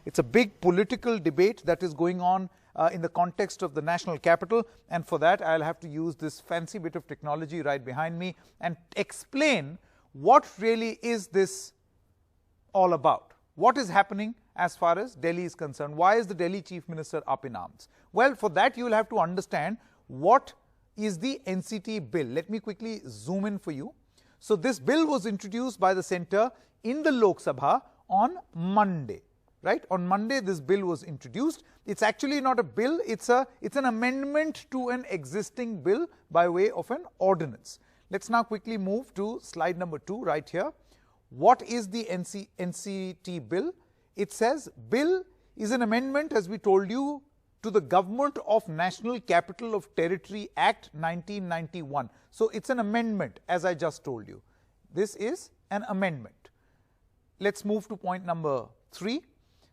It's a big political debate that is going on in the context of the national capital, and for that I'll have to use this fancy bit of technology right behind me and explain what really is this all about. What is happening as far as Delhi is concerned? Why is the Delhi Chief Minister up in arms? Well, for that you will have to understand what is the NCT bill. Let me quickly zoom in for you. So this bill was introduced by the centre in the Lok Sabha on Monday. Right? On Monday this bill was introduced. It's actually not a bill, it's an amendment to an existing bill by way of an ordinance. Let's now quickly move to slide number 2 right here. What is the NCT bill? It says bill is an amendment, as we told you, to the Government of National Capital of Territory Act 1991. So it's an amendment, as I just told you. This is an amendment. Let's move to point number 3.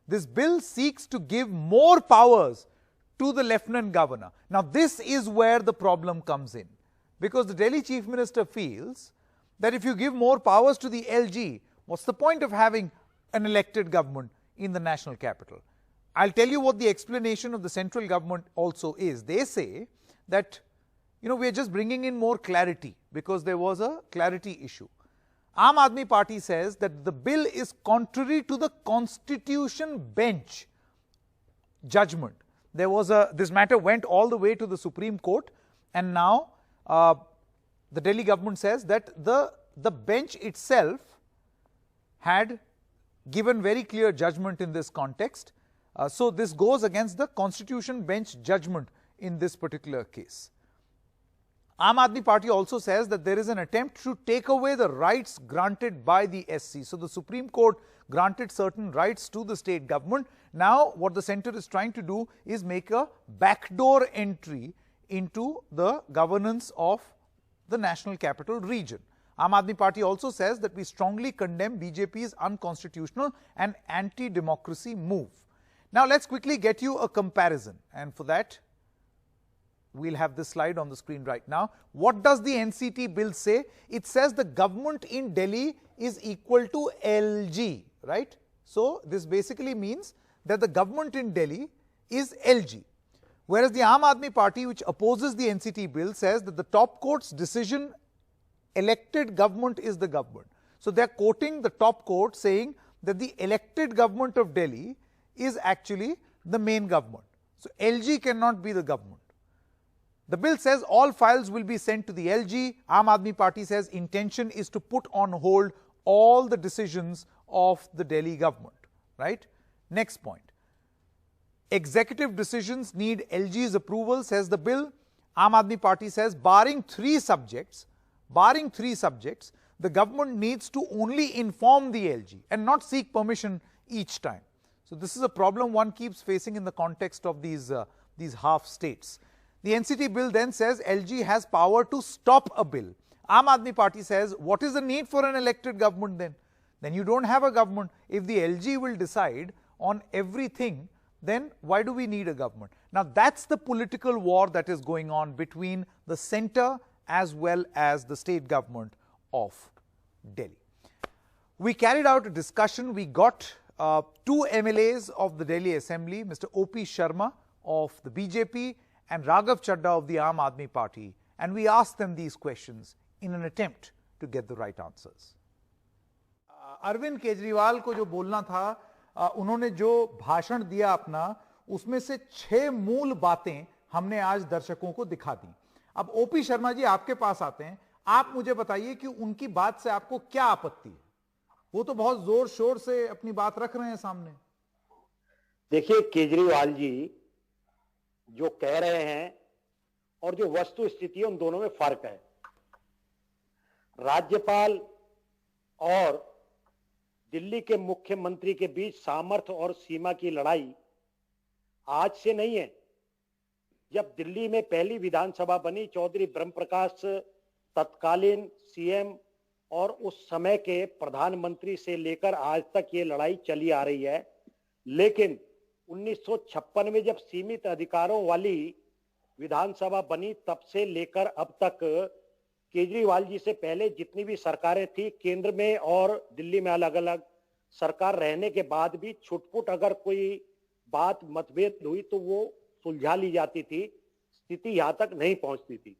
This bill seeks to give more powers to the Lieutenant Governor. Now this is where the problem comes in, because the Delhi Chief Minister feels that if you give more powers to the LG, what's the point of having an elected government in the national capital? I'll tell you what the explanation of the central government also is. They say that, we're just bringing in more clarity because there was a clarity issue. Aam Aadmi Party says that the bill is contrary to the Constitution Bench judgment. This matter went all the way to the Supreme Court, and now the Delhi government says that the bench itself had given very clear judgment in this context. So this goes against the Constitution Bench judgment in this particular case. Aam Aadmi Party also says that there is an attempt to take away the rights granted by the SC. So the Supreme Court granted certain rights to the state government. Now what the centre is trying to do is make a backdoor entry into the governance of the national capital region. Aam Aadmi Party also says that we strongly condemn BJP's unconstitutional and anti-democracy move. Now let's quickly get you a comparison, and for that we'll have this slide on the screen right now. What does the NCT bill say? It says the government in Delhi is equal to LG, right? So this basically means that the government in Delhi is LG. Whereas the Aam Aadmi Party, which opposes the NCT bill, says that the top court's decision, elected government is the government. So they are quoting the top court saying that the elected government of Delhi is actually the main government. So LG cannot be the government. The bill says all files will be sent to the LG. Aam Aadmi Party says intention is to put on hold all the decisions of the Delhi government, right? Next point. Executive decisions need LG's approval, says the bill. Aam Aadmi Party says barring three subjects, the government needs to only inform the LG and not seek permission each time. So this is a problem one keeps facing in the context of these half states. The NCT bill then says LG has power to stop a bill. Aam Aadmi Party says, what is the need for an elected government then? Then you don't have a government. If the LG will decide on everything, then why do we need a government? Now that's the political war that is going on between the centre as well as the state government of Delhi. We carried out a discussion. We got two MLAs of the Delhi Assembly, Mr. O.P. Sharma of the BJP and Raghav Chadha of the Aam Aadmi Party, and we asked them these questions in an attempt to get the right answers. Arvind Kejriwal को जो बोलना था, उन्होंने जो भाषण दिया अपना, उसमें से 6 मूल बातें हमने आज दर्शकों को दिखा दी। अब ओपी शर्मा जी आपके पास आते हैं, आप मुझे बताइए कि उनकी बात से आपको क्या आपत्ति है? वो तो बहुत जोर शोर से अपनी बात रख रहे हैं सामने। देखिए, केजरीवाल जी जो कह रहे हैं और जो वस्तु स्थिति है, उन दोनों में फर्क है। राज्यपाल और दिल्ली के मुख्यमंत्री के बीच सामर्थ्य और सीमा की लड़ाई आज से नहीं है। जब दिल्ली में पहली विधानसभा बनी, चौधरी ब्रह्मप्रकाश तत्कालीन सीएम और उस समय के प्रधानमंत्री से लेकर आज तक ये लड़ाई चली आ रही है। लेकिन 1956 में जब सीमित अधिकारों वाली विधानसभा बनी, तब से लेकर अब तक केजरीवाल जी से पहले जितनी भी सरकारें थी, केंद्र में और दिल्ली में अलग अलग, सरकार रहने के बाद भी छुटपुट अगर कोई बात मतभेद हुई तो वो सुलझा ली जाती थी, स्थिति यहां तक नहीं पहुंचती थी।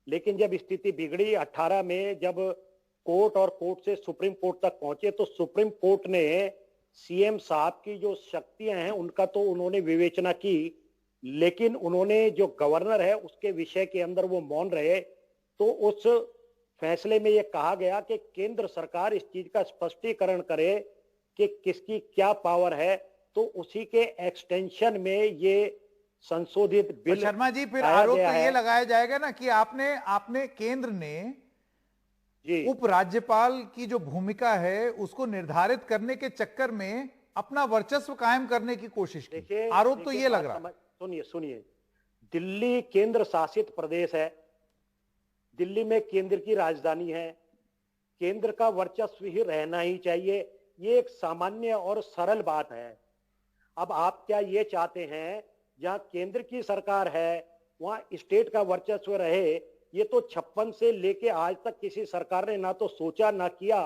लेकिन जब स्थिति बिगड़ी 18 में, जब कोर्ट और कोर्ट से सुप्रीम कोर्ट तक पहुंचे, तो सुप्रीम कोर्ट ने सीएम साहब की जो शक्तियां हैं उनका तो उन्होंने विवेचना की, लेकिन उन्होंने जो गवर्नर है उसके विषय के अंदर वो मौन रहे। तो उस फैसले में ये कहा गया कि केंद्र सरकार इस चीज का स्पष्टीकरण करे कि किसकी क्या पावर है, तो उसी के एक्सटेंशन में ये संशोधित बिल। शर्मा जी, फिर आरोप तो ये लगाया जाएगा ना कि आपने केंद्र ने उपराज्यपाल की जो भूमिका है उसको निर्धारित करने के चक्कर में अपना वर्चस्व कायम करने की कोशिश की। आरोप तो ये लग रहा है। सुनिए, दिल्ली केंद्र शासित प्रदेश है, दिल्ली में केंद्र की राजधानी है, केंद्र का वर्चस्व ही रहना ही चाहिए, ये एक सामान्य और सरल बात है। अब आप क्या ये चाहते हैं जहां केंद्र की सरकार है वहां स्टेट का वर्चस्व रहे? ये तो 56 से लेके आज तक किसी सरकार ने ना तो सोचा ना किया।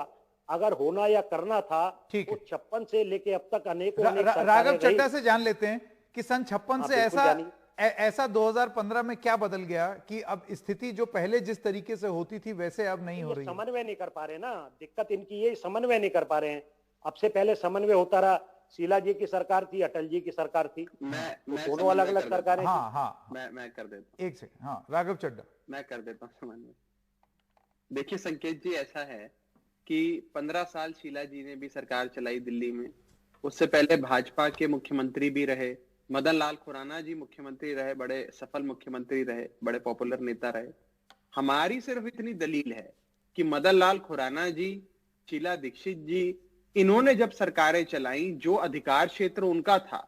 अगर होना या करना था तो 56 से लेके अब तक अनेकों राघव चड्ढा से जान लेते हैं कि सन 56 से ऐसा 2015 में क्या बदल गया कि अब स्थिति जो पहले जिस तरीके से होती थी वैसे अब नहीं हो रही। समन्वय नहीं कर पा रहे ना, दिक्कत इनकी ये समन्वय नहीं कर पा रहे हैं। अब से पहले समन्वय होता रहा, शीला जी की सरकार थी, अटल जी की सरकार थी, दोनों अलग अलग सरकारें। मैं कर देता हूँ, एक सेकंड। हाँ, राघव चड्ढा, मैं कर देता हूँ समन्वय। देखिए संकेत जी, ऐसा है कि 15 साल शीला जी ने भी सरकार चलाई दिल्ली में, उससे पहले भाजपा के मुख्यमंत्री भी रहे, मदन लाल खुराना जी मुख्यमंत्री रहे, बड़े सफल मुख्यमंत्री रहे, बड़े पॉपुलर नेता रहे। हमारी सिर्फ इतनी दलील है कि मदन लाल खुराना जी, शीला दीक्षित जी, इन्होंने जब सरकारें चलाई, जो अधिकार क्षेत्र उनका था,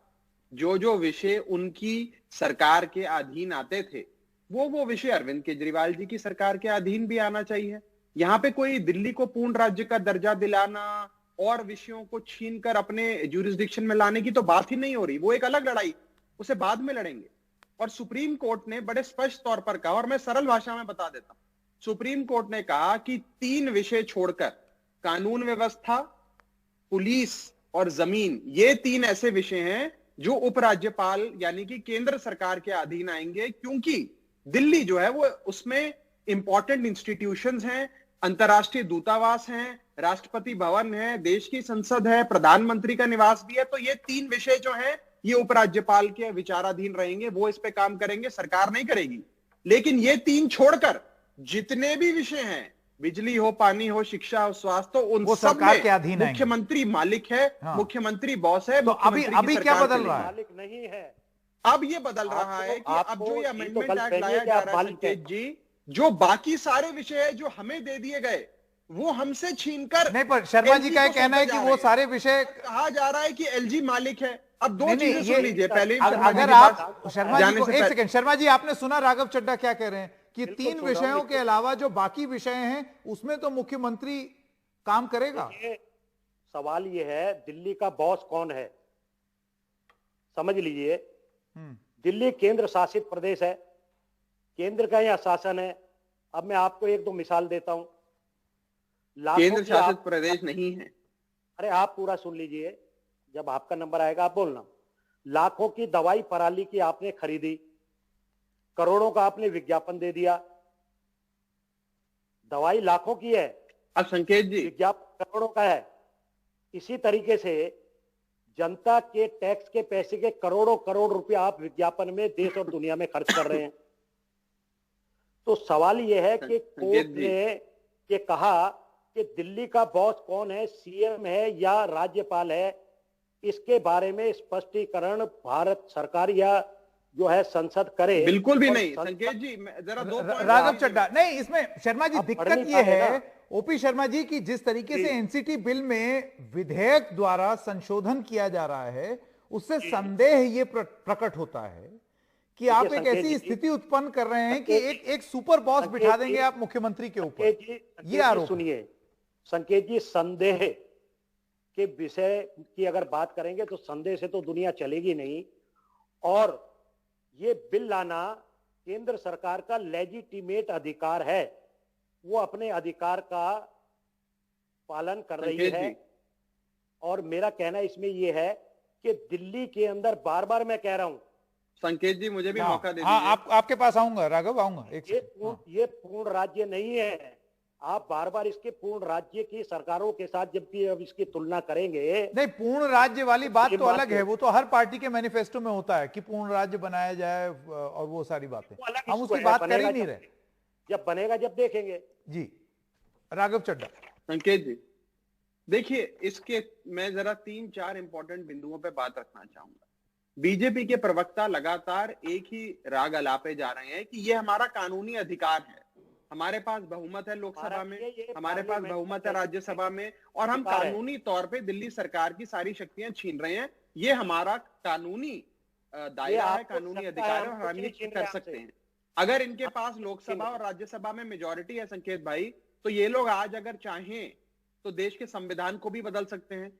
जो विषय उनकी सरकार के अधीन आते थे, वो विषय अरविंद केजरीवाल जी की सरकार के अधीन भी आना चाहिए। यहाँ पे कोई दिल्ली को पूर्ण राज्य का दर्जा दिलाना और विषयों को छीनकर अपने ज्यूरिसडिक्शन में लाने की तो बात ही नहीं हो रही। वो एक अलग लड़ाई, उसे बाद में लड़ेंगे। और सुप्रीम कोर्ट ने बड़े स्पष्ट तौर पर कहा, और मैं सरल भाषा में बता देता हूं, सुप्रीम कोर्ट ने कहा कि 3 विषय छोड़कर, कानून व्यवस्था, पुलिस और जमीन, ये 3 ऐसे विषय हैं जो उपराज्यपाल यानी कि केंद्र सरकार के अधीन आएंगे, क्योंकि दिल्ली जो है वो उसमें इंपॉर्टेंट इंस्टीट्यूशंस हैं, अंतरराष्ट्रीय दूतावास हैं, राष्ट्रपति भवन है, देश की संसद है, प्रधानमंत्री का निवास भी है। तो ये 3 विषय जो हैं ये उपराज्यपाल के विचाराधीन रहेंगे, वो इस पे काम करेंगे, सरकार नहीं करेगी। लेकिन ये 3 छोड़कर जितने भी विषय हैं, बिजली हो, पानी हो, शिक्षा हो, स्वास्थ्य हो, उन वो सब सरकार के अधीन है। मुख्यमंत्री मालिक है। हाँ। मुख्यमंत्री बॉस है। तो अभी क्या बदल रहा है? मालिक नहीं है। अब ये बदल रहा है कि अब जो ये अमेंडमेंट एक्ट लाया जा रहा है संकेत जी, जो बाकी सारे विषय है जो हमें दे दिए गए वो हमसे छीनकर, नहीं, पर शर्मा जी का कहना है कि वो सारे विषय, कहा जा रहा है कि एलजी मालिक है। अब 2 चीजें सुन लीजिए पहले। अगर आप शर्मा जी को, एक सेकंड, शर्मा जी आपने सुना राघव चड्ढा क्या कह रहे हैं कि 3 विषयों के अलावा जो बाकी विषय हैं उसमें तो मुख्यमंत्री काम करेगा। सवाल ये है, दिल्ली का बॉस कौन है? समझ लीजिए, दिल्ली केंद्र शासित प्रदेश है, केंद्र का यहां शासन है। अब मैं आपको 1-2 मिसाल देता हूं। केंद्र शासित प्रदेश नहीं है। अरे आप पूरा सुन लीजिए, जब आपका नंबर आएगा आप बोलना। लाखों की दवाई पराली की आपने खरीदी, करोड़ों का आपने विज्ञापन दे दिया। दवाई लाखों की है, अब संकेत जी विज्ञापन करोड़ों का है। इसी तरीके से जनता के टैक्स के पैसे के करोड़ों करोड़ रुपया आप विज्ञापन में देश और दुनिया में खर्च कर रहे हैं। तो सवाल यह है कि कोर्ट ने ये कहा कि दिल्ली का बॉस कौन है, सीएम है या राज्यपाल है, इसके बारे में स्पष्टीकरण भारत सरकार या जो है संसद करे। बिल्कुल भी नहीं संकेत जी, जरा 2 राघव चड्ढा, नहीं इसमें शर्मा जी दिक्कत ये है, ओपी शर्मा जी, की जिस तरीके से एनसीटी बिल में विधेयक द्वारा संशोधन किया जा रहा है उससे संदेह ये प्रकट होता है कि आप एक ऐसी स्थिति उत्पन्न कर रहे हैं कि एक सुपर बॉस बिठा देंगे आप मुख्यमंत्री के ऊपर। ये आरोप सुनिए संकेत जी, संदेह के विषय की अगर बात करेंगे तो संदेह से तो दुनिया चलेगी नहीं। और ये बिल लाना केंद्र सरकार का लेजिटिमेट अधिकार है, वो अपने अधिकार का पालन कर रही है। और मेरा कहना इसमें यह है कि दिल्ली के अंदर बार बार मैं कह रहा हूं, संकेत जी मुझे भी मौका दे हाँ, दीजिए। आपके पास आऊंगा राघव, आऊंगा एक ये पूर्ण राज्य नहीं है। आप बार बार इसके पूर्ण राज्य की सरकारों के साथ जबकि अब इसकी तुलना करेंगे, नहीं, पूर्ण राज्य वाली बात ये तो अलग है, वो तो हर पार्टी के मैनिफेस्टो में होता है कि पूर्ण राज्य बनाया जाए और वो सारी बातें, हम उसकी बात कर ही नहीं रहे। जब बनेगा जब देखेंगे। जी राघव चड्ढा। संकेत जी देखिए, इसके मैं जरा 3-4 इंपॉर्टेंट बिंदुओं पे बात रखना चाहूंगा। बीजेपी के प्रवक्ता लगातार एक ही राग अलापे जा रहे हैं कि ये हमारा कानूनी अधिकार है, हमारे पास बहुमत है लोकसभा में, हमारे पास बहुमत है राज्यसभा में, और हम कानूनी तौर पे दिल्ली सरकार की सारी शक्तियां छीन रहे हैं। ये हमारा कानूनी दायरा है, कानूनी अधिकार है, और हम ये कर सकते हैं। अगर इनके पास लोकसभा और राज्यसभा में मेजॉरिटी है संकेत भाई, तो ये लोग आज अगर चाहें तो देश के संविधान को भी बदल सकते हैं।